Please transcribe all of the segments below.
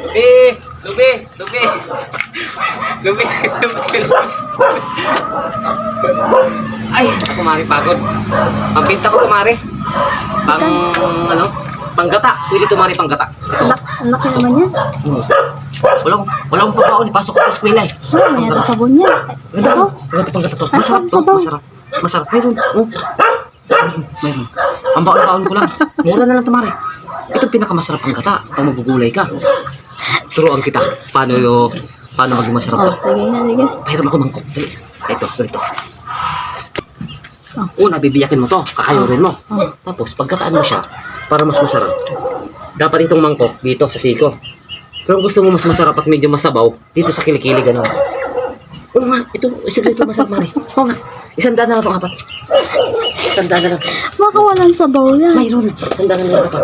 Lubi! Lubi! Lubi! Ay, kumari pagod. Pambinta ko kumari. Panggata. Pwede tumari panggata. Ito. Ang laki naman yan. Walang pabaon. Ipasok ko sa eskwela eh. May ata sabon yan. Ganda to. Ganda panggata to. Masarap to. Masarap. Mayroon. Mayroon. Ang baon-baon ko lang. Mura na lang tumari. Ito pinakamasarap panggata. Pag magugulay ka. Turuan kita. Paano maging masarap to. Sige nga, sige. Pahiram ako mangkok. Ito, ganito. Una, bibiyakin mo to. Kakayurin mo. Tapos, pagkataan mo siya, para mas masarap, dapat itong mangkok dito sa siko. Pero kung gusto mo mas masarap at medyo masabaw, dito sa kilikili, gano'n. Oo nga, isa dito masarap, Mari. Oo nga, 100 na lang itong apat. 100 na lang. Baka walang sabaw yan. Mayroon, 100 na lang apat.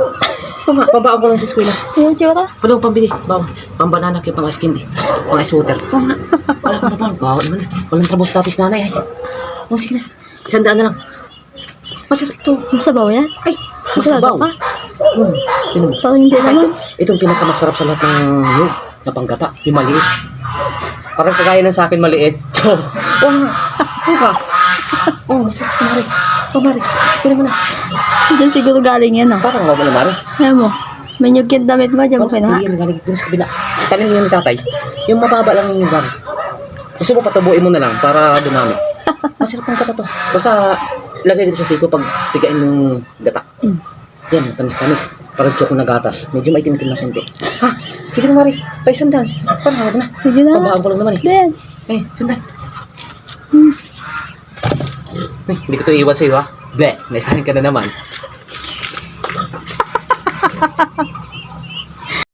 Oo nga, pabaon ko lang sa eskwela. Yung tsura? Walang pambili, bawang. Pambanana kayo, pang ice candy. Pang ice water. Oo nga, wala kang pabaon. Kawawa naman na. Walang trabos status nanay, ay. Oo, sige na. 100 na lang. Masarap to. Masabaw yan? Ay, masabaw. Tinan mo. Parang hindi naman. Itong pinakamasarap sa lahat ng nyug na panggata. Yung maliit. Parang kagaya ng sa akin maliit. Oo nga. Oo ka. Oo, masarap sa Mari. Oo, Mari. Pwede mo na. Diyan siguro galing yan, no? Parang wala Mari. Alam mo, may nyug yung damit mo, diyan mo kinuha. Hindi yan galing doon sa kabila. Tanin mo yung tatay. Yung mababa lang yung galing. Gusto mo patubuin mo na lang para dumami. Masarap ng kata to. Basta lagay dito sa siko pag tigain yung gata. Yan, tamis-tamis. Parang choco na gatas. Medyo maitim-itim na konti. Ha? Sige na, Mari. Paisan dance. Parang hawag na. Sige na. Pabaan ko lang naman eh. Then, Ay, sandal. Ay, hindi ko ito iiwan sa'yo ha. Bleh, naisahin ka na naman.